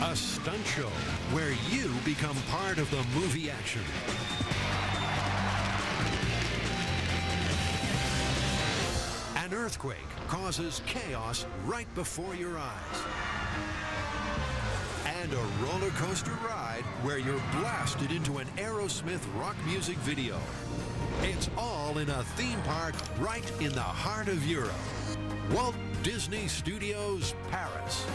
A stunt show where you become part of the movie action. An earthquake causes chaos right before your eyes. And a roller coaster ride where you're blasted into an Aerosmith rock music video. It's all in a theme park right in the heart of Europe. Walt Disney Studios Paris.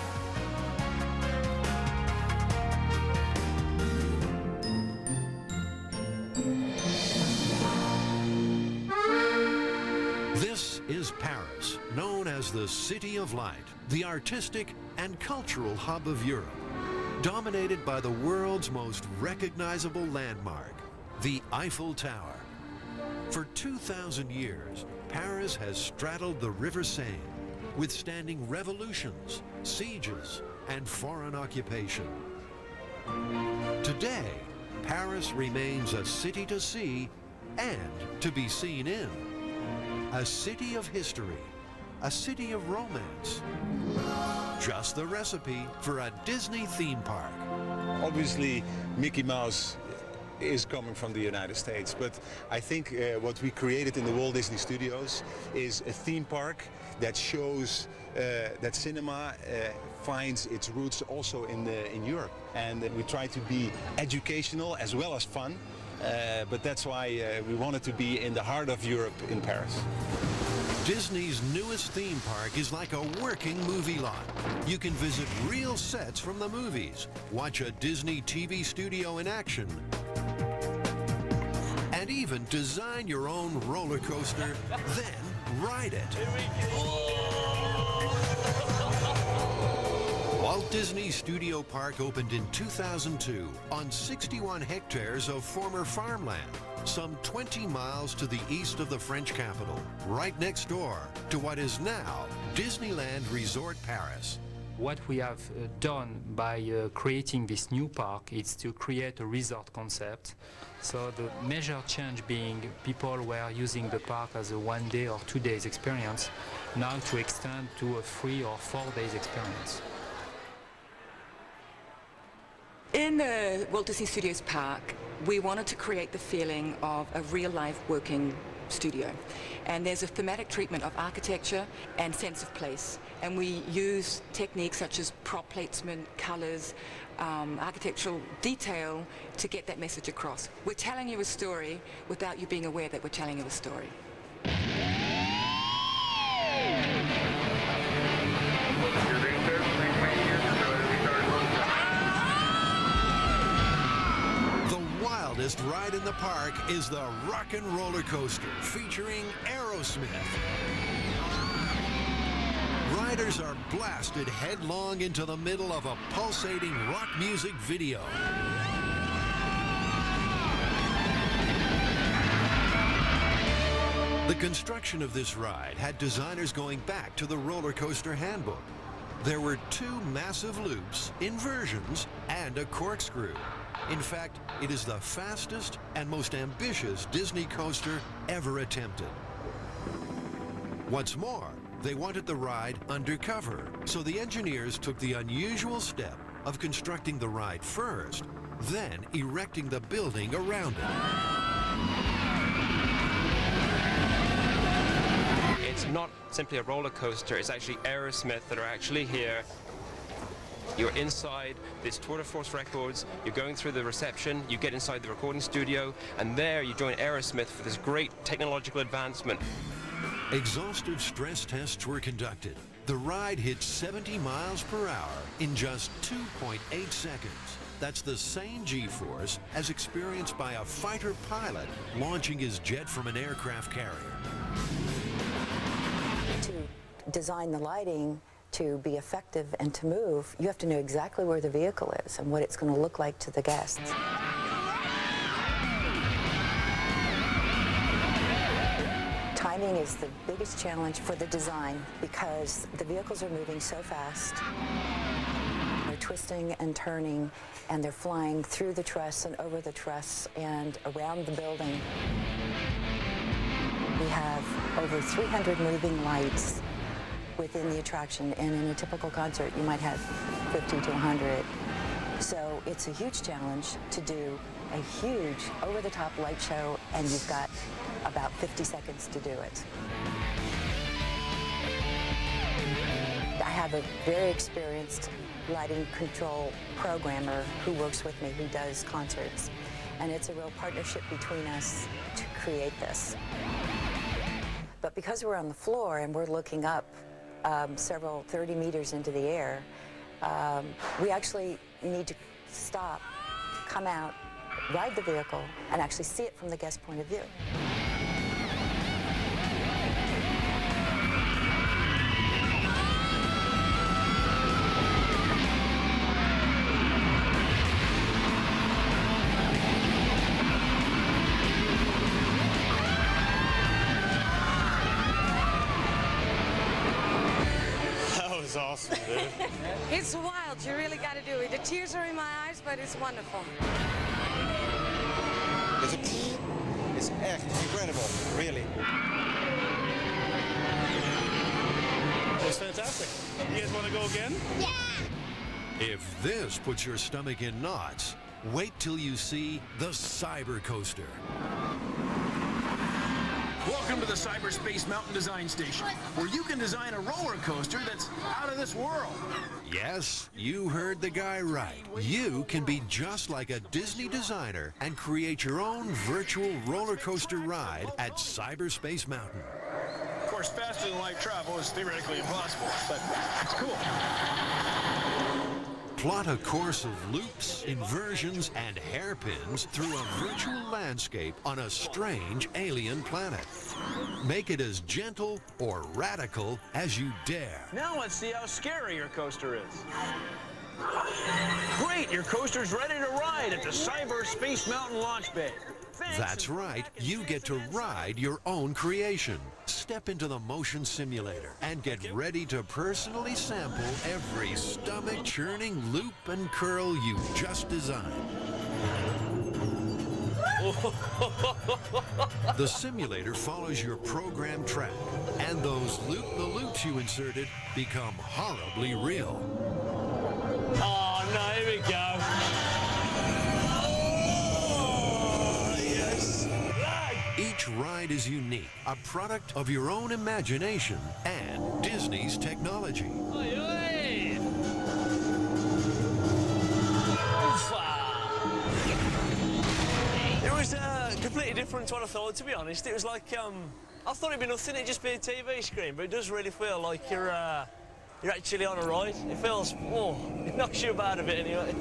This is Paris, known as the City of Light, the artistic and cultural hub of Europe, dominated by the world's most recognizable landmark, the Eiffel Tower. For 2,000 years, Paris has straddled the River Seine, withstanding revolutions, sieges, and foreign occupation. Today, Paris remains a city to see and to be seen in. A city of history, a city of romance. Just the recipe for a Disney theme park. Obviously, Mickey Mouse is coming from the United States, but I think what we created in the Walt Disney Studios is a theme park that shows that cinema finds its roots also in Europe. And we try to be educational as well as fun. But that's why we wanted to be in the heart of Europe in Paris. Disney's newest theme park is like a working movie lot. You can visit real sets from the movies, watch a Disney TV studio in action, and even design your own roller coaster, then ride it. Walt Disney Studio Park opened in 2002 on 61 hectares of former farmland, some 20 miles to the east of the French capital, right next door to what is now Disneyland Resort Paris. What we have done by creating this new park is to create a resort concept. So the major change being people were using the park as a 1 day or 2 days experience, now to extend to a 3 or 4 days experience. In the Walt Disney Studios Park, we wanted to create the feeling of a real-life working studio. And there's a thematic treatment of architecture and sense of place. And we use techniques such as prop placement, colors, architectural detail to get that message across. We're telling you a story without you being aware that we're telling you a story. The wildest ride in the park is the Rockin' Roller Coaster, featuring Aerosmith. Riders are blasted headlong into the middle of a pulsating rock music video. The construction of this ride had designers going back to the roller coaster handbook. There were 2 massive loops, inversions, and a corkscrew. In fact, it is the fastest and most ambitious Disney coaster ever attempted. What's more, they wanted the ride undercover, so the engineers took the unusual step of constructing the ride first, then erecting the building around it. It's not simply a roller coaster, it's actually Aerosmith that are actually here. You're inside this tour de force records, you're going through the reception, you get inside the recording studio, and there you join Aerosmith for this great technological advancement. Exhaustive stress tests were conducted. The ride hit 70 miles per hour in just 2.8 seconds. That's the same G-force as experienced by a fighter pilot launching his jet from an aircraft carrier. To design the lighting to be effective and to move, you have to know exactly where the vehicle is and what it's going to look like to the guests. Timing is the biggest challenge for the design because the vehicles are moving so fast. They're twisting and turning, and they're flying through the truss and over the truss and around the building. We have over 300 moving lights within the attraction, and in a typical concert you might have 50 to 100. So it's a huge challenge to do a huge over-the-top light show, and you've got about 50 seconds to do it. I have a very experienced lighting control programmer who works with me, who does concerts, and it's a real partnership between us to create this. But because we're on the floor and we're looking up several 30 meters into the air, we actually need to stop, come out, ride the vehicle, and actually see it from the guest point of view. Awesome, dude. It's wild. You really got to do it. The tears are in my eyes, but it's wonderful. It's echt incredible, really. It was fantastic. You guys want to go again? Yeah! If this puts your stomach in knots, wait till you see the Cybercoaster. Welcome to the Cyberspace Mountain Design Station, where you can design a roller coaster that's out of this world. Yes, you heard the guy right. You can be just like a Disney designer and create your own virtual roller coaster ride at Cyberspace Mountain. Of course, faster than light travel is theoretically impossible, but it's cool. Plot a course of loops, inversions, and hairpins through a virtual landscape on a strange alien planet. Make it as gentle or radical as you dare. Now let's see how scary your coaster is. Great, your coaster's ready to ride at the Cyberspace Mountain Launch Bay. That's right, you get to ride your own creation. Step into the motion simulator and get ready to personally sample every stomach-churning loop and curl you just designed. The simulator follows your program track, and those loop-the-loops you inserted become horribly real. Oh, no, here we go. Each ride is unique, a product of your own imagination and Disney's technology. It was completely different to what I thought, to be honest. It was like, I thought it'd be nothing, it'd just be a TV screen, but it does really feel like you're actually on a ride. It feels, oh, it knocks you about a bit anyway.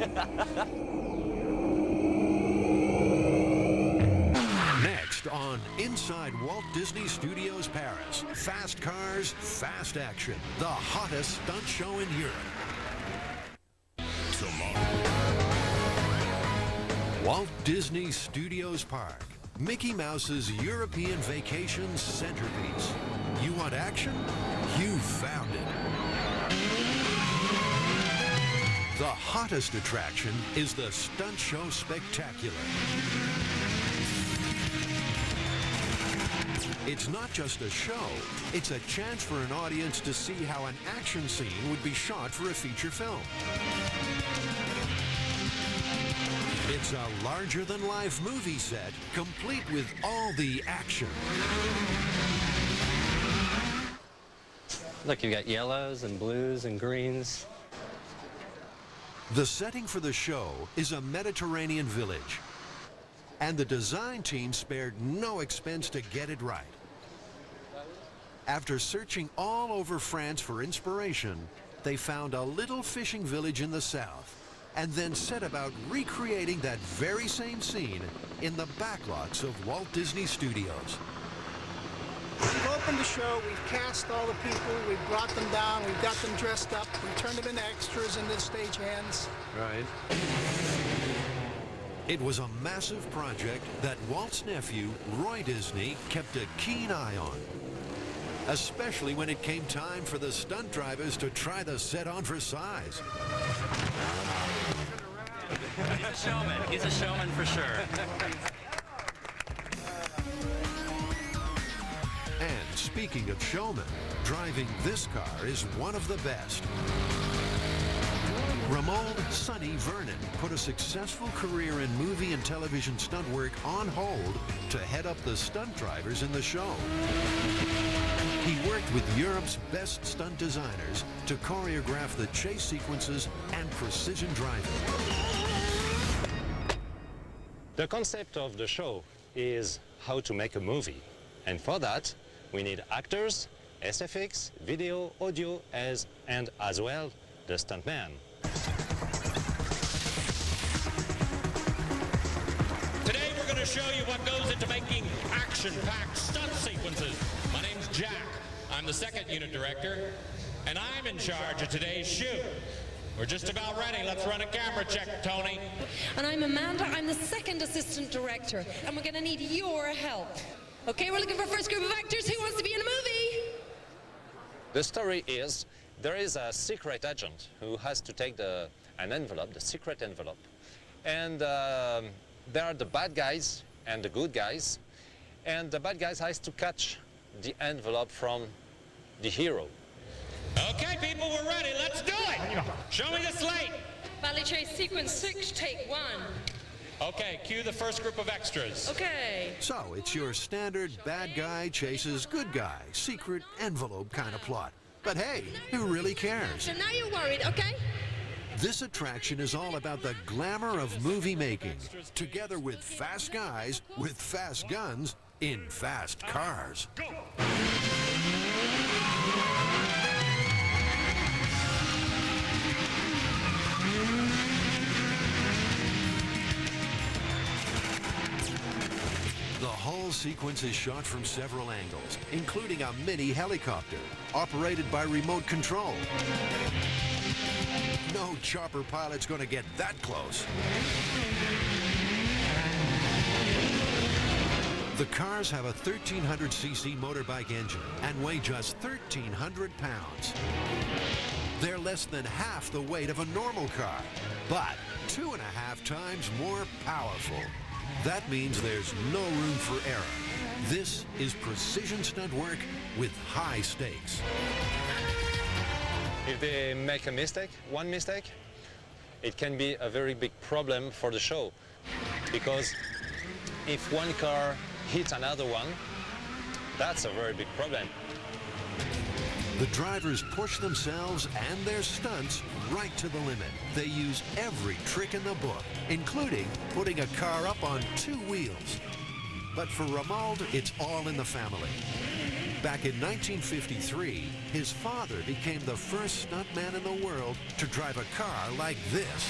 On Inside Walt Disney Studios Paris, fast cars, fast action, the hottest stunt show in Europe. Tomorrow. Walt Disney Studios Park, Mickey Mouse's European vacation centerpiece. You want action? You found it. The hottest attraction is the Stunt Show Spectacular. It's not just a show, it's a chance for an audience to see how an action scene would be shot for a feature film. It's a larger-than-life movie set, complete with all the action. Look, you've got yellows and blues and greens. The setting for the show is a Mediterranean village, and the design team spared no expense to get it right. After searching all over France for inspiration, they found a little fishing village in the south, and then set about recreating that very same scene in the backlots of Walt Disney Studios. We've opened the show, we've cast all the people, we've brought them down, we've got them dressed up, we turned them into extras, into stagehands. Right. It was a massive project that Walt's nephew, Roy Disney, kept a keen eye on. Especially when it came time for the stunt drivers to try the set on for size. He's a showman. He's a showman for sure. And speaking of showmen, driving this car is one of the best. Romuald "Sonny" Vernon put a successful career in movie and television stunt work on hold to head up the stunt drivers in the show. He worked with Europe's best stunt designers to choreograph the chase sequences and precision driving. The concept of the show is how to make a movie. And for that, we need actors, SFX, video, audio, and as well, the stuntman. Today we're going to show you what goes into making action-packed stunt sequences. My name's Jack. I'm the second unit director, and I'm in charge of today's shoot. We're just about ready. Let's run a camera check, Tony. And I'm Amanda. I'm the second assistant director, and we're going to need your help. Okay, we're looking for first group of actors. Who wants to be in a movie? The story is, there is a secret agent who has to take an envelope, the secret envelope. And there are the bad guys and the good guys. And the bad guys has to catch the envelope from the hero. Okay, people, we're ready. Let's do it. Show me the slate. Valley Chase Sequence 6, take 1. Okay, cue the first group of extras. Okay. So it's your standard bad guy chases good guy, secret envelope kind of plot. But hey, who really cares? So now you're worried, okay? This attraction is all about the glamour of movie making, together with fast guys with fast guns in fast cars. The whole sequence is shot from several angles, including a mini helicopter, operated by remote control. No chopper pilot's gonna get that close. The cars have a 1,300cc motorbike engine and weigh just 1,300 pounds. They're less than half the weight of a normal car, but 2.5 times more powerful. That means there's no room for error. This is precision stunt work with high stakes. If they make a mistake, one mistake, it can be a very big problem for the show. Because if one car hits another one, that's a very big problem. The drivers push themselves and their stunts right to the limit. They use every trick in the book, including putting a car up on 2 wheels. But for Romuald, it's all in the family. Back in 1953, his father became the first stuntman in the world to drive a car like this.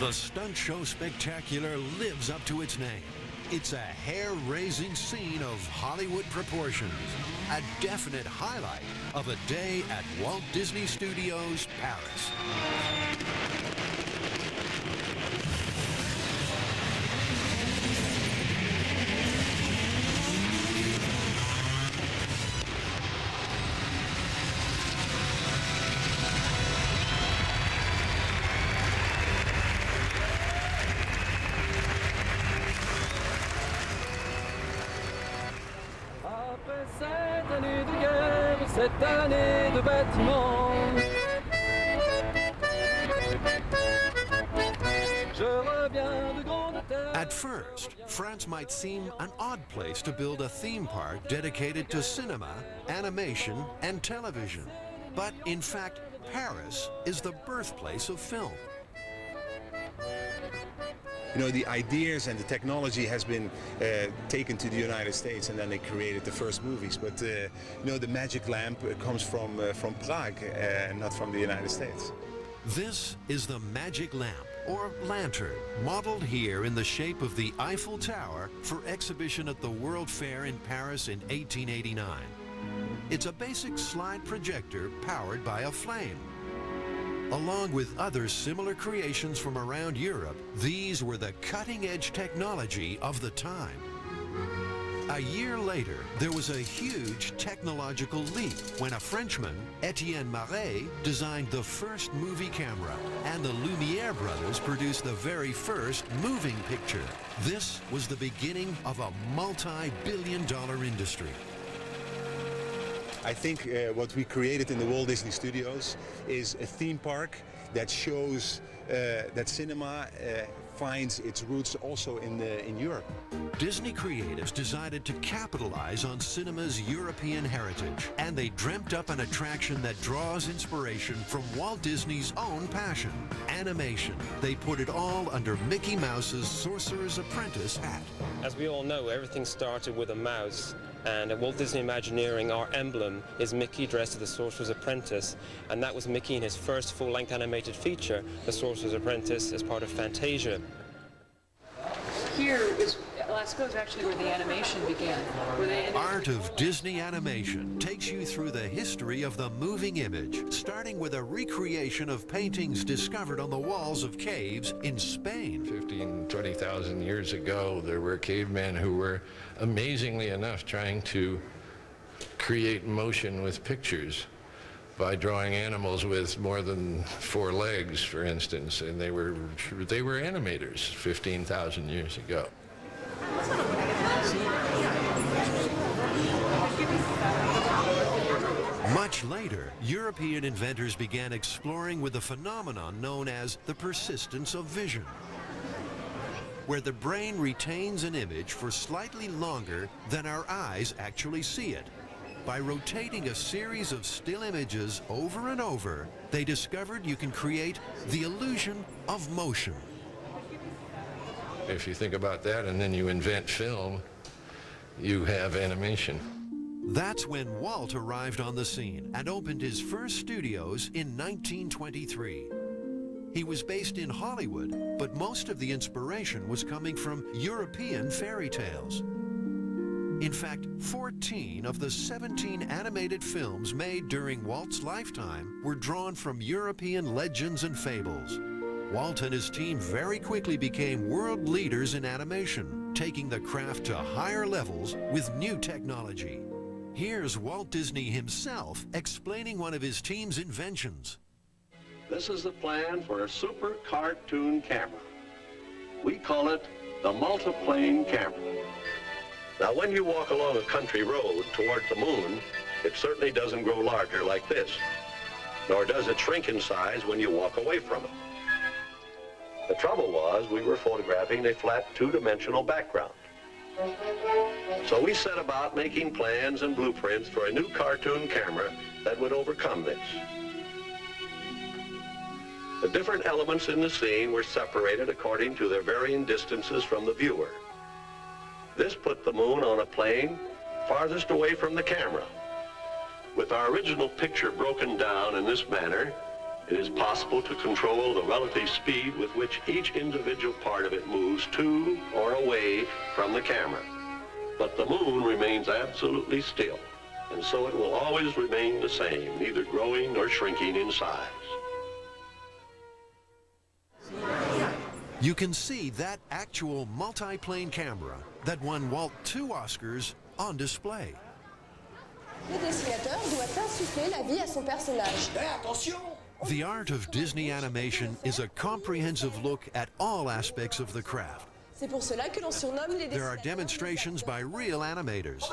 The stunt show spectacular lives up to its name. It's a hair-raising scene of Hollywood proportions, a definite highlight of a day at Walt Disney Studios Paris. Cette année de bâtiment, je reviens de grande terre. At first, France might seem an odd place to build a theme park dedicated to cinema, animation, and television. But in fact, Paris is the birthplace of film. You know, the ideas and the technology has been taken to the United States, and then they created the first movies. But you know, the magic lamp comes from Prague, not from the United States. This is the magic lamp, or lantern, modeled here in the shape of the Eiffel Tower for exhibition at the World Fair in Paris in 1889. It's a basic slide projector powered by a flame. Along with other similar creations from around Europe, these were the cutting-edge technology of the time. A year later, there was a huge technological leap when a Frenchman, Etienne Marey, designed the first movie camera, and the Lumiere brothers produced the very first moving picture. This was the beginning of a multi-billion-dollar industry. I think what we created in the Walt Disney Studios is a theme park that shows that cinema finds its roots also in Europe. Disney creatives decided to capitalize on cinema's European heritage, and they dreamt up an attraction that draws inspiration from Walt Disney's own passion, animation. They put it all under Mickey Mouse's Sorcerer's Apprentice hat. As we all know, everything started with a mouse, and at Walt Disney Imagineering, our emblem is Mickey dressed as the Sorcerer's Apprentice, and that was Mickey in his first full-length animated feature, The Sorcerer's Apprentice, as part of Fantasia. Here is, I suppose, actually where the animation began. Art of Disney Animation takes you through the history of the moving image, starting with a recreation of paintings discovered on the walls of caves in Spain. 20,000 years ago, there were cavemen who were, amazingly enough, trying to create motion with pictures by drawing animals with more than 4 legs, for instance, and they were animators 15,000 years ago. Much later, European inventors began exploring with a phenomenon known as the persistence of vision, where the brain retains an image for slightly longer than our eyes actually see it. By rotating a series of still images over and over, they discovered you can create the illusion of motion. If you think about that and then you invent film, you have animation. That's when Walt arrived on the scene and opened his first studios in 1923. He was based in Hollywood, but most of the inspiration was coming from European fairy tales. In fact, 14 of the 17 animated films made during Walt's lifetime were drawn from European legends and fables. Walt and his team very quickly became world leaders in animation, taking the craft to higher levels with new technology. Here's Walt Disney himself explaining one of his team's inventions. This is the plan for a super cartoon camera. We call it the multiplane camera. Now, when you walk along a country road toward the moon, it certainly doesn't grow larger like this, nor does it shrink in size when you walk away from it. The trouble was we were photographing a flat two-dimensional background. So we set about making plans and blueprints for a new cartoon camera that would overcome this. The different elements in the scene were separated according to their varying distances from the viewer. This put the moon on a plane farthest away from the camera. With our original picture broken down in this manner, it is possible to control the relative speed with which each individual part of it moves to or away from the camera. But the moon remains absolutely still, and so it will always remain the same, neither growing nor shrinking in size. You can see that actual multi-plane camera that won Walt 2 Oscars on display. Le dessinateur doit insuffler la vie à son personnage. Attention! The art of Disney animation is a comprehensive look at all aspects of the craft. C'est pour cela que l'on surnomme les There are demonstrations by real animators.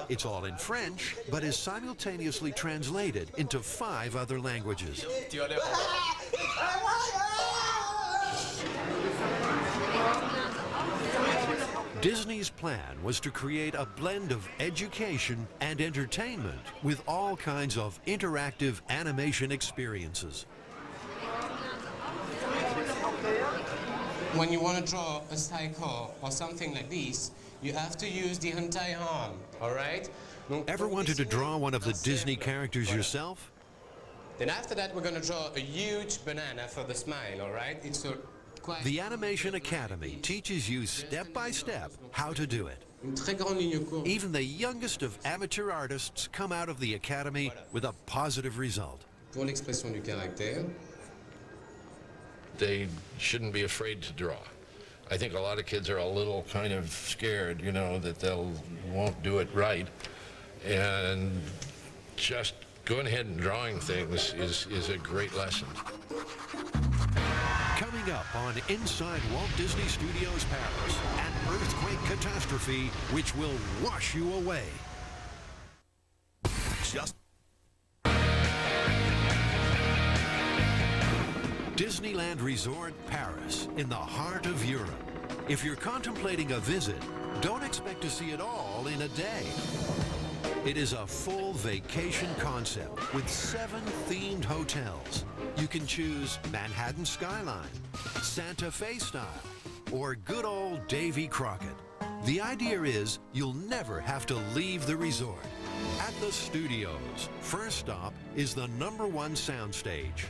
It's all in French, but is simultaneously translated into 5 other languages. Disney's plan was to create a blend of education and entertainment with all kinds of interactive animation experiences. When you want to draw a cycle or something like this, you have to use the entire arm, all right? Ever wanted to draw one of the Disney characters yourself? Then after that, we're going to draw a huge banana for the smile, all right? It's a The Animation Academy teaches you step by step how to do it. Even the youngest of amateur artists come out of the Academy with a positive result. Pour l'expression du caractère. They shouldn't be afraid to draw. I think a lot of kids are a little kind of scared, you know, that won't do it right. And just going ahead and drawing things is a great lesson. Coming up on Inside Walt Disney Studios Paris, an earthquake catastrophe which will wash you away. just... Disneyland Resort Paris, in the heart of Europe. If you're contemplating a visit, don't expect to see it all in a day. It is a full vacation concept with 7 themed hotels. You can choose Manhattan Skyline, Santa Fe style, or good old Davy Crockett. The idea is you'll never have to leave the resort. At the studios, first stop is the #1 soundstage.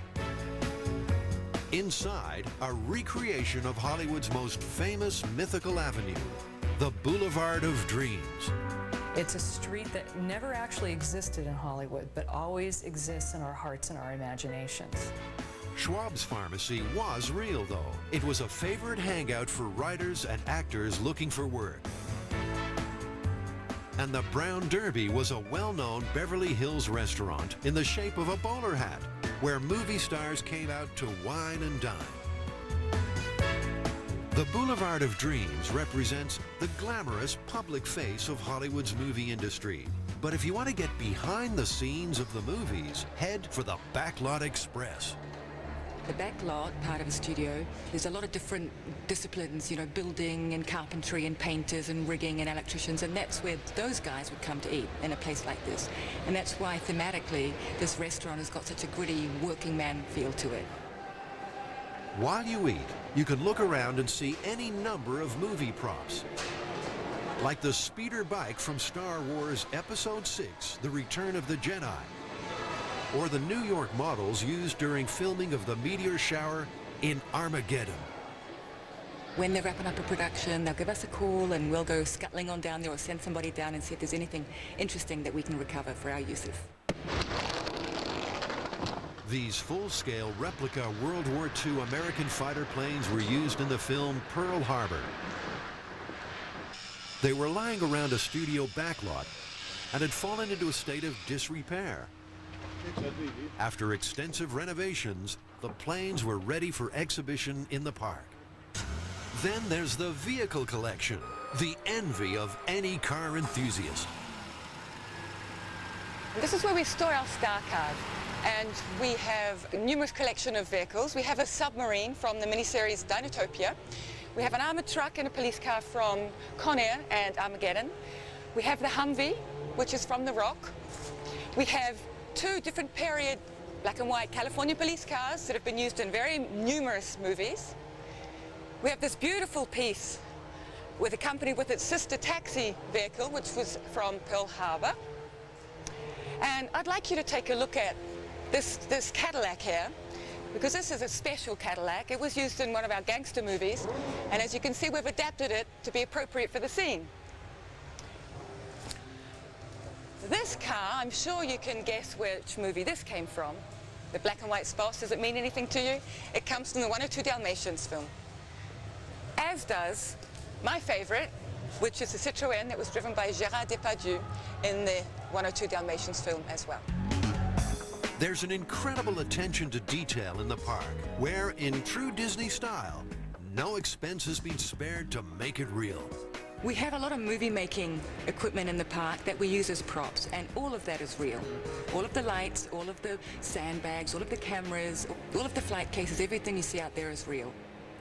Inside, a recreation of Hollywood's most famous mythical avenue, the Boulevard of Dreams. It's a street that never actually existed in Hollywood, but always exists in our hearts and our imaginations. Schwab's Pharmacy was real, though. It was a favorite hangout for writers and actors looking for work. And the Brown Derby was a well-known Beverly Hills restaurant in the shape of a bowler hat, where movie stars came out to wine and dine. The Boulevard of Dreams represents the glamorous public face of Hollywood's movie industry. But if you want to get behind the scenes of the movies, head for the Backlot Express. The back lot, part of a studio, there's a lot of different disciplines, you know, building and carpentry and painters and rigging and electricians, and that's where those guys would come to eat in a place like this. And that's why thematically this restaurant has got such a gritty working man feel to it. While you eat, you can look around and see any number of movie props. Like the speeder bike from Star Wars Episode 6, The Return of the Jedi. Or the New York models used during filming of the meteor shower in Armageddon. When they're wrapping up a production, they'll give us a call and we'll go scuttling on down there or send somebody down and see if there's anything interesting that we can recover for our uses. These full-scale replica World War II American fighter planes were used in the film Pearl Harbor. They were lying around a studio backlot and had fallen into a state of disrepair. After extensive renovations, the planes were ready for exhibition in the park. Then there's the vehicle collection, the envy of any car enthusiast. This is where we store our star card, and we have a numerous collection of vehicles. We have a submarine from the miniseries Dinotopia. We have an armored truck and a police car from Con Air and Armageddon. We have the Humvee, which is from The Rock. We have 2 different period black and white California police cars that have been used in very numerous movies. We have this beautiful piece with a company with its sister taxi vehicle, which was from Pearl Harbor. And I'd like you to take a look at this Cadillac here, because this is a special Cadillac. It was used in one of our gangster movies, and as you can see, we've adapted it to be appropriate for the scene. This car, I'm sure you can guess which movie this came from. The black and white spouse, does it mean anything to you? It comes from the 102 Dalmatians film. As does my favorite, which is the Citroën that was driven by Gérard Depardieu in the 102 Dalmatians film as well. There's an incredible attention to detail in the park, where, in true Disney style, no expense has been spared to make it real. We have a lot of movie-making equipment in the park that we use as props, and all of that is real. All of the lights, all of the sandbags, all of the cameras, all of the flight cases, everything you see out there is real.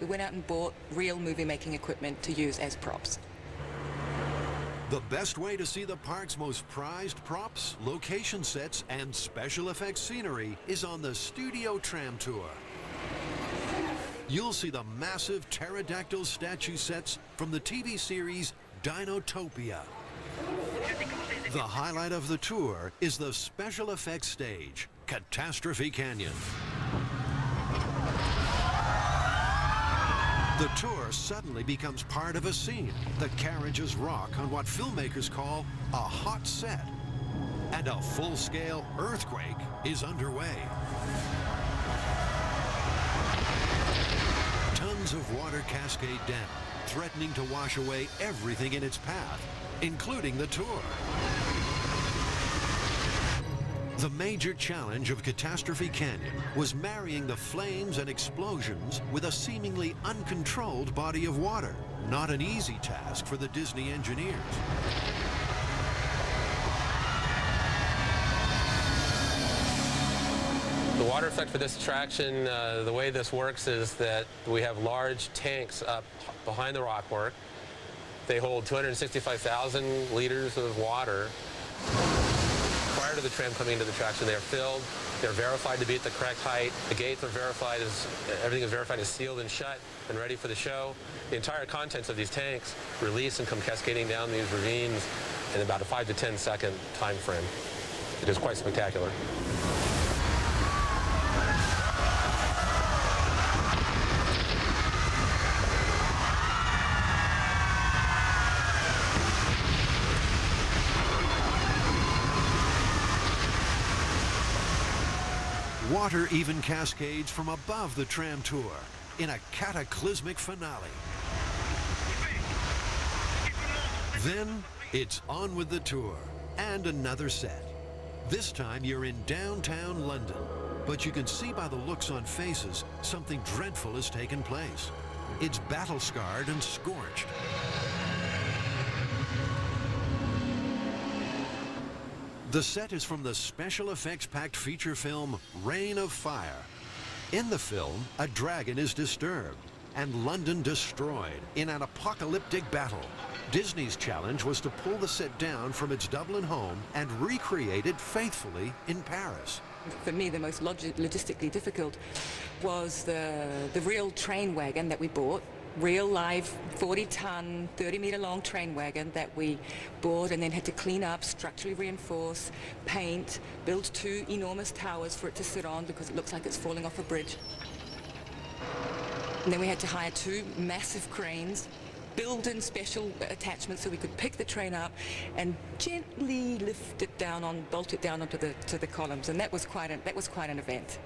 We went out and bought real movie-making equipment to use as props. The best way to see the park's most prized props, location sets, and special effects scenery is on the Studio Tram Tour. You'll see the massive pterodactyl statue sets from the TV series Dinotopia. The highlight of the tour is the special effects stage, Catastrophe Canyon. The tour suddenly becomes part of a scene. The carriages rock on what filmmakers call a hot set. And a full-scale earthquake is underway. Tons of water cascade down, threatening to wash away everything in its path, including the tour. The major challenge of Catastrophe Canyon was marrying the flames and explosions with a seemingly uncontrolled body of water. Not an easy task for the Disney engineers. The water effect for this attraction, the way this works is that we have large tanks up behind the rockwork. They hold 265,000 liters of water. Prior to the tram coming into the attraction, they are filled. They're verified to be at the correct height. The gates are verified as, everything is verified as sealed and shut and ready for the show. The entire contents of these tanks release and come cascading down these ravines in about a 5 to 10 second time frame. It is quite spectacular. Water even cascades from above the tram tour in a cataclysmic finale. Then it's on with the tour and another set. This time you're in downtown London, but you can see by the looks on faces something dreadful has taken place. It's battle-scarred and scorched. The set is from the special effects-packed feature film Reign of Fire. In the film, a dragon is disturbed and London destroyed in an apocalyptic battle. Disney's challenge was to pull the set down from its Dublin home and recreate it faithfully in Paris. For me, the most logistically difficult was the real train wagon that we bought. Real live 40-ton, 30-meter-long train wagon that we bought and then had to clean up, structurally reinforce, paint, build 2 enormous towers for it to sit on because it looks like it's falling off a bridge. And then we had to hire 2 massive cranes, build in special attachments so we could pick the train up and gently lift it down, bolt it down onto the columns, and that was quite an event.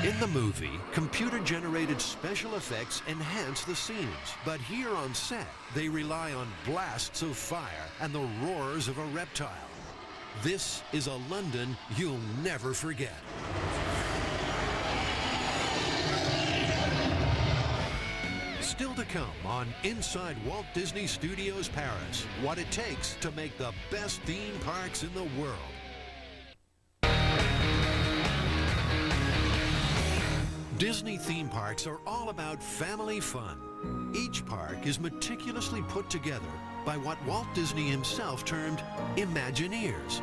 In the movie, computer-generated special effects enhance the scenes, but here on set, they rely on blasts of fire and the roars of a reptile. This is a London you'll never forget. Still to come on Inside Walt Disney Studios Paris, what it takes to make the best theme parks in the world. Disney theme parks are all about family fun. Each park is meticulously put together by what Walt Disney himself termed Imagineers.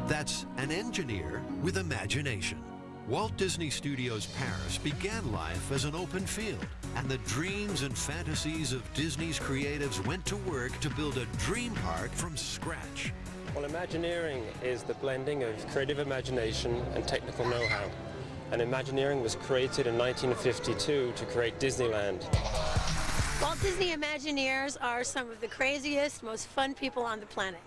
That's an engineer with imagination. Walt Disney Studios Paris began life as an open field, and the dreams and fantasies of Disney's creatives went to work to build a dream park from scratch. Well, Imagineering is the blending of creative imagination and technical know-how. And Imagineering was created in 1952 to create Disneyland. Walt Disney Imagineers are some of the craziest, most fun people on the planet.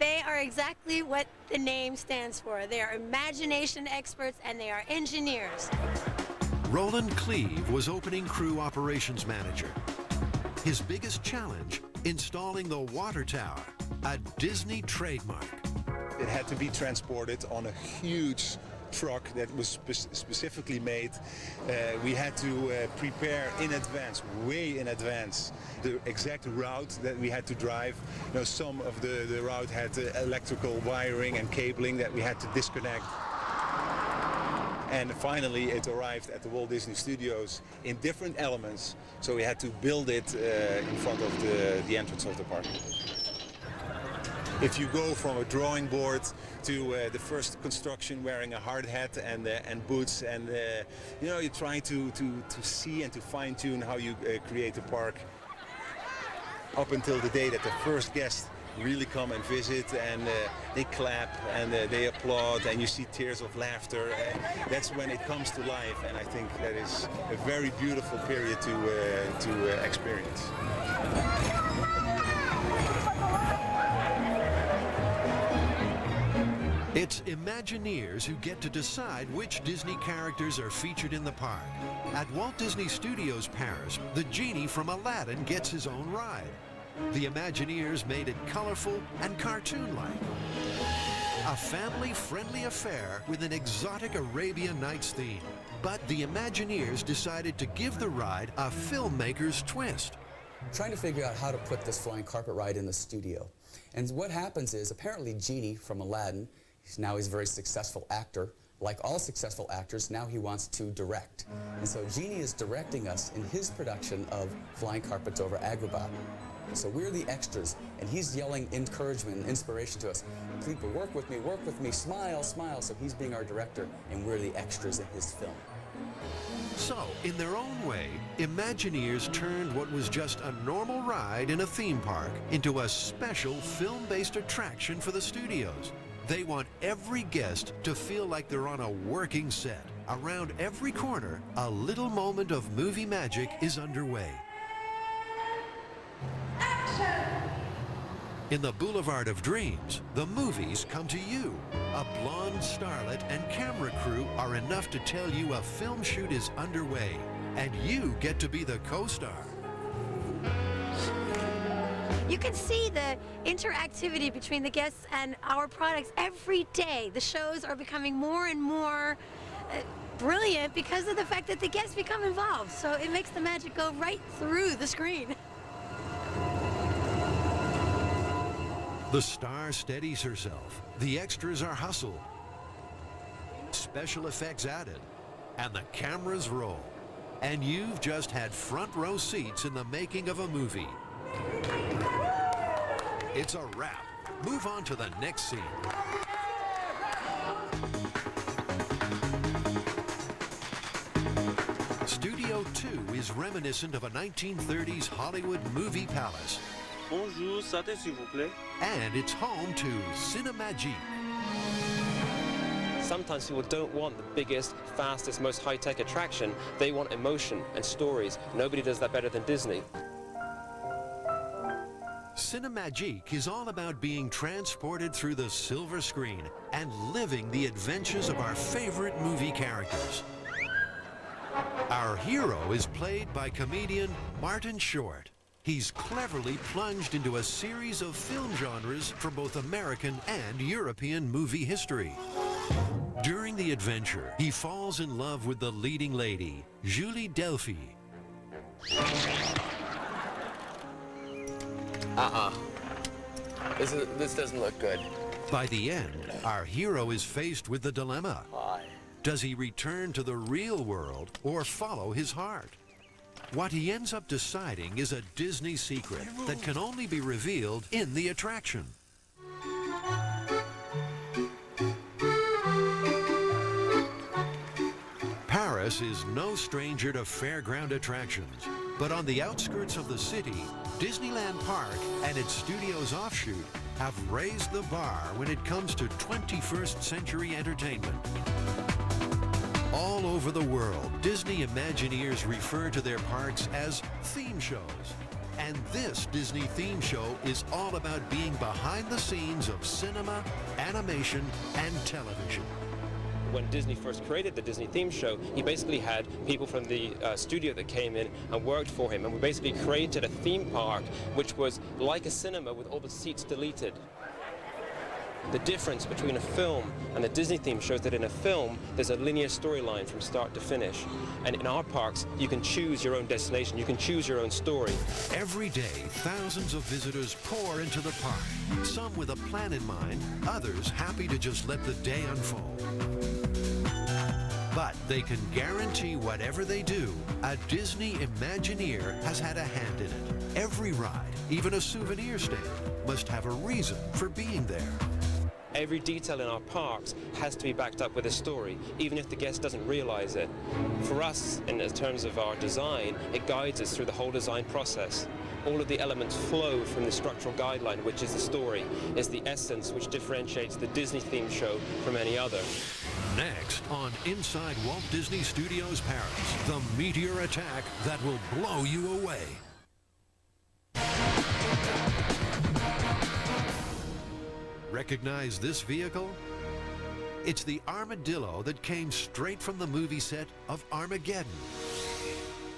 They are exactly what the name stands for. They are imagination experts and they are engineers. Roland Cleve was opening crew operations manager. His biggest challenge, installing the water tower, a Disney trademark. It had to be transported on a huge truck that was specifically made. We had to prepare in advance, way in advance, the exact route that we had to drive. You know, some of the route had electrical wiring and cabling that we had to disconnect. And finally it arrived at the Walt Disney Studios in different elements, so we had to build it in front of the entrance of the park. If you go from a drawing board to the first construction wearing a hard hat and boots, and you know, you're trying to see and to fine-tune how you create a park, up until the day that the first guests really come and visit, and they clap and they applaud and you see tears of laughter. That's when it comes to life, and I think that is a very beautiful period to experience. It's Imagineers who get to decide which Disney characters are featured in the park. At Walt Disney Studios Paris, the genie from Aladdin gets his own ride. The Imagineers made it colorful and cartoon-like. A family-friendly affair with an exotic Arabian Nights theme. But the Imagineers decided to give the ride a filmmaker's twist. I'm trying to figure out how to put this flying carpet ride in the studio. And what happens is, apparently Genie from Aladdin Now he's a very successful actor. Like all successful actors, now he wants to direct. And so Genie is directing us in his production of Flying Carpets over Agrabah. So we're the extras, and he's yelling encouragement and inspiration to us. People, work with me, smile, smile. So he's being our director, and we're the extras in his film. So, in their own way, Imagineers turned what was just a normal ride in a theme park into a special film-based attraction for the studios. They want every guest to feel like they're on a working set. Around every corner, a little moment of movie magic is underway. In the Boulevard of Dreams, the movies come to you. A blonde starlet and camera crew are enough to tell you a film shoot is underway, and you get to be the co-star. You can see the interactivity between the guests and our products every day. The shows are becoming more and more brilliant because of the fact that the guests become involved. So it makes the magic go right through the screen. The star steadies herself. The extras are hustled. Special effects added. And the cameras roll. And you've just had front row seats in the making of a movie. It's a wrap. Move on to the next scene. Studio 2 is reminiscent of a 1930s Hollywood movie palace. Bonjour, santé s'il vous plaît. And it's home to Cinemagique. Sometimes people don't want the biggest, fastest, most high-tech attraction. They want emotion and stories. Nobody does that better than Disney. Cinemagique is all about being transported through the silver screen and living the adventures of our favorite movie characters. Our hero is played by comedian Martin Short. He's cleverly plunged into a series of film genres from both American and European movie history. During the adventure, he falls in love with the leading lady, Julie Delpy. This doesn't look good. By the end, our hero is faced with the dilemma. Why? Does he return to the real world or follow his heart? What he ends up deciding is a Disney secret that can only be revealed in the attraction. Paris is no stranger to fairground attractions, but on the outskirts of the city, Disneyland Park and its studios offshoot have raised the bar when it comes to 21st century entertainment. All over the world, Disney Imagineers refer to their parks as theme shows. And this Disney theme show is all about being behind the scenes of cinema, animation, and television. When Disney first created the Disney theme show, he basically had people from the studio that came in and worked for him, and we basically created a theme park which was like a cinema with all the seats deleted. The difference between a film and the Disney theme show is that in a film, there's a linear storyline from start to finish. And in our parks, you can choose your own destination, you can choose your own story. Every day, thousands of visitors pour into the park, some with a plan in mind, others happy to just let the day unfold. But they can guarantee whatever they do, a Disney Imagineer has had a hand in it. Every ride, even a souvenir stand, must have a reason for being there. Every detail in our parks has to be backed up with a story, even if the guest doesn't realize it. For us, in terms of our design, it guides us through the whole design process. All of the elements flow from the structural guideline, which is the story. It's the essence which differentiates the Disney theme show from any other. Next on Inside Walt Disney Studios Paris, the meteor attack that will blow you away. Recognize this vehicle? It's the armadillo that came straight from the movie set of Armageddon.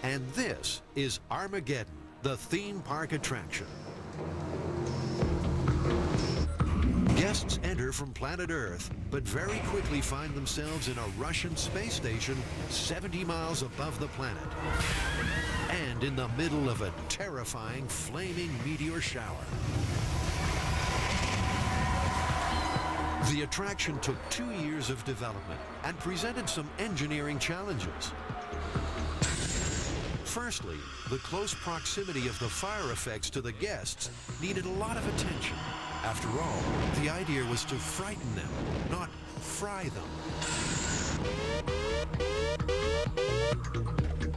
And this is Armageddon, the theme park attraction. Guests enter from planet Earth, but very quickly find themselves in a Russian space station 70 miles above the planet. And in the middle of a terrifying flaming meteor shower. The attraction took 2 years of development and presented some engineering challenges. Firstly, the close proximity of the fire effects to the guests needed a lot of attention. After all, the idea was to frighten them, not fry them.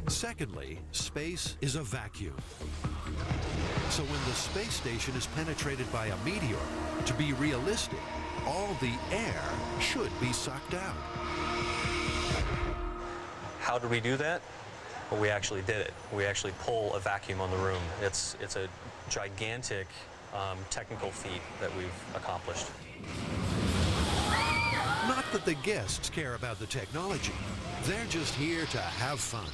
Secondly, space is a vacuum. So when the space station is penetrated by a meteor, to be realistic, all the air should be sucked out. How did we do that? Well, we actually did it. We actually pull a vacuum on the room. It's a gigantic technical feat that we've accomplished. Not that the guests care about the technology. They're just here to have fun.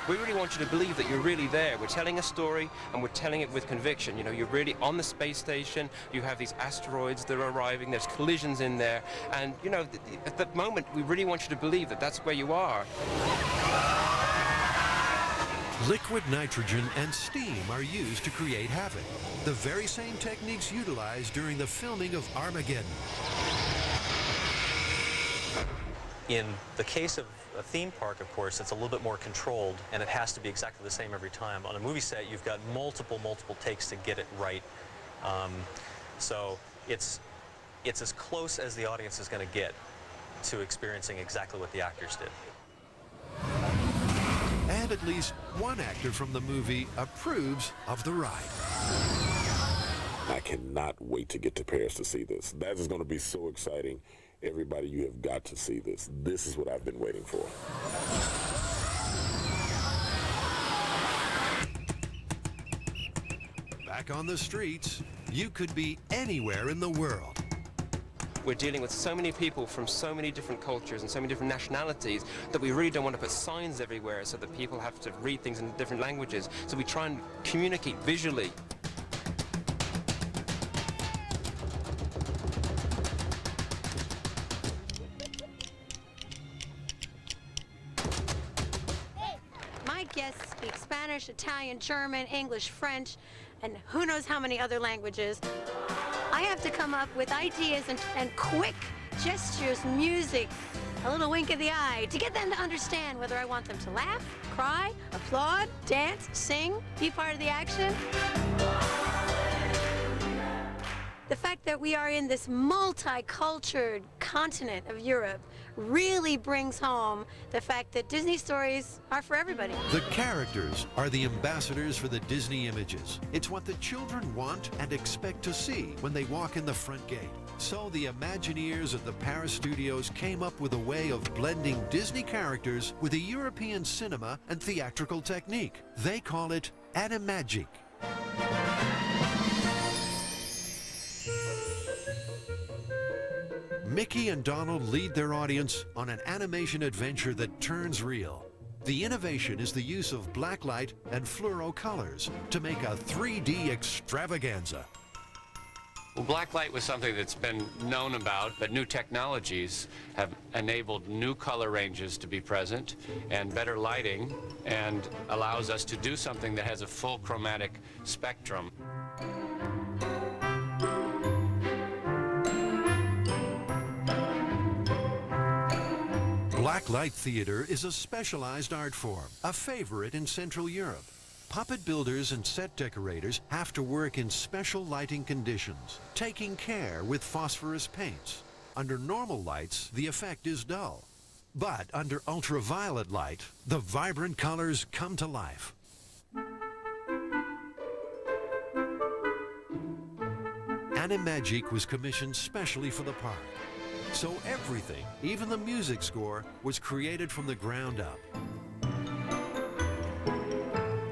We really want you to believe that you're really there. We're telling a story, and we're telling it with conviction. You know, you're really on the space station. You have these asteroids that are arriving. There's collisions in there. And, you know, at that moment, we really want you to believe that that's where you are. Liquid nitrogen and steam are used to create havoc. The very same techniques utilized during the filming of Armageddon. In the case of a theme park, of course, it's a little bit more controlled, and it has to be exactly the same every time. On a movie set, you've got multiple takes to get it right. So it's as close as the audience is going to get to experiencing exactly what the actors did. And at least one actor from the movie approves of the ride. I cannot wait to get to Paris to see this. That is going to be so exciting. Everybody, you have got to see this. This is what I've been waiting for. Back on the streets, you could be anywhere in the world. We're dealing with so many people from so many different cultures and so many different nationalities that we really don't want to put signs everywhere so that people have to read things in different languages. So we try and communicate visually. My guests speak Spanish, Italian, German, English, French, and who knows how many other languages. I have to come up with ideas and quick gestures, music, a little wink of the eye to get them to understand whether I want them to laugh, cry, applaud, dance, sing, be part of the action. The fact that we are in this multicultural continent of Europe really brings home the fact that Disney stories are for everybody. The characters are the ambassadors for the Disney images. It's what the children want and expect to see when they walk in the front gate. So the Imagineers at the Paris studios came up with a way of blending Disney characters with a European cinema and theatrical technique. They call it animagic. Mickey and Donald lead their audience on an animation adventure that turns real. The innovation is the use of blacklight and fluoro colors to make a 3D extravaganza. Well, blacklight was something that's been known about, but new technologies have enabled new color ranges to be present and better lighting, and allows us to do something that has a full chromatic spectrum. Blacklight theater is a specialized art form, a favorite in Central Europe. Puppet builders and set decorators have to work in special lighting conditions, taking care with phosphorus paints. Under normal lights, the effect is dull. But under ultraviolet light, the vibrant colors come to life. Animagic was commissioned specially for the park. So everything, even the music score, was created from the ground up.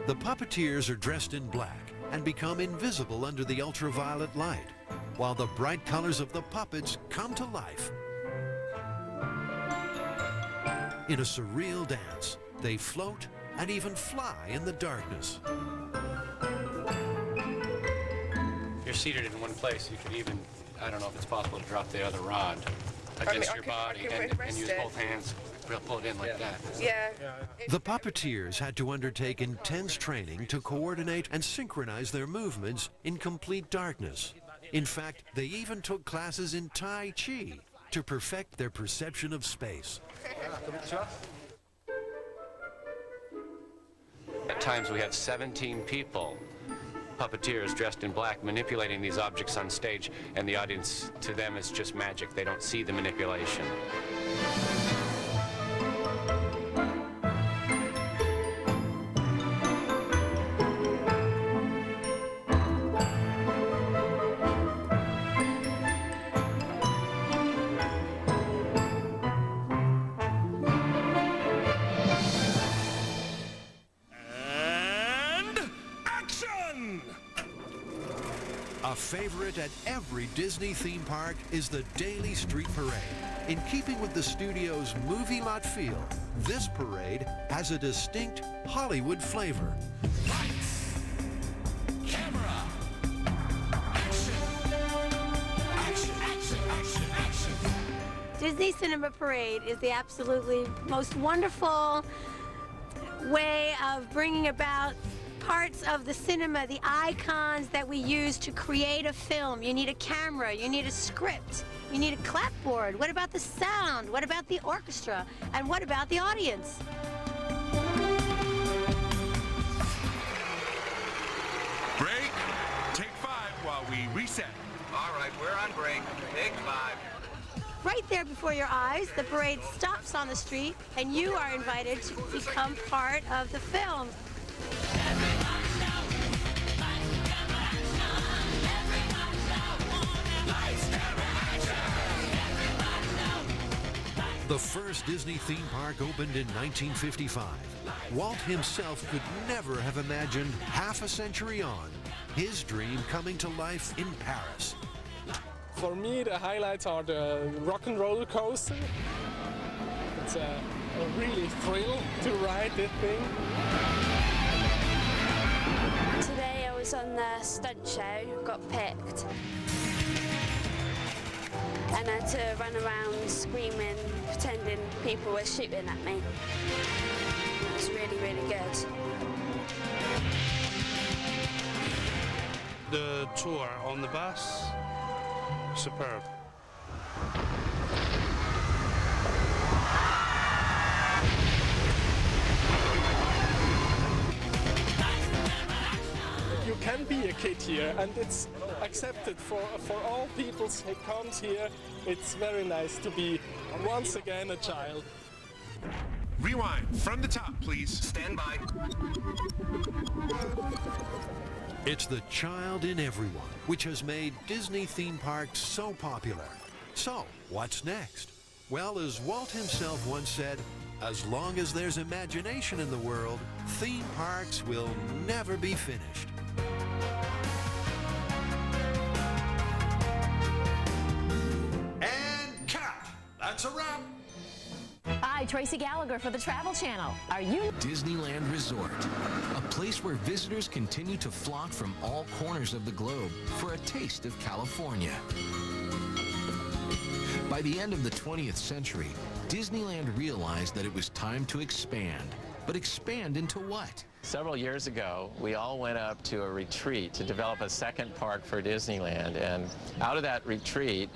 The puppeteers are dressed in black and become invisible under the ultraviolet light, while the bright colors of the puppets come to life. In a surreal dance, they float and even fly in the darkness. If you're seated in one place, you could even, I don't know if it's possible to drop the other rod against your body and use both hands We'll pull it in like that. Yeah. The puppeteers had to undertake intense training to coordinate and synchronize their movements in complete darkness. In fact, they even took classes in Tai Chi to perfect their perception of space. At times we have 17 people, puppeteers dressed in black, manipulating these objects on stage, and the audience, to them, is just magic. They don't see the manipulation. A favorite at every Disney theme park is the daily street parade. In keeping with the studio's movie lot feel, this parade has a distinct Hollywood flavor. Lights, camera, action, action, action, action, action. Disney Cinema Parade is the absolutely most wonderful way of bringing about parts of the cinema, the icons that we use to create a film. You need a camera, you need a script, you need a clapboard. What about the sound? What about the orchestra? And what about the audience? Break, take 5 while we reset. All right, we're on break. Take 5. Right there before your eyes, the parade stops on the street, and you are invited to become part of the film. The first Disney theme park opened in 1955. Walt himself could never have imagined half a century on his dream coming to life in Paris. For me, the highlights are the rock and roller coaster. It's a really thrill to ride that thing. Today I was on the stunt show, got picked. And I had to run around screaming, pretending people were shooting at me. It was really, really good. The tour on the bus, superb. You can be a kid here, and it's accepted for all people who comes here. It's very nice to be once again a child. Rewind from the top, please. Stand by. It's the child in everyone, which has made Disney theme parks so popular. So, what's next? Well, as Walt himself once said, as long as there's imagination in the world, theme parks will never be finished. And cut. That's a wrap. Hi, Tracy Gallagher for the Travel Channel. Are you? Disneyland Resort, a place where visitors continue to flock from all corners of the globe for a taste of California. By the end of the 20th century, Disneyland realized that it was time to expand. But expand into what? Several years ago, we all went up to a retreat to develop a second park for Disneyland, and out of that retreat,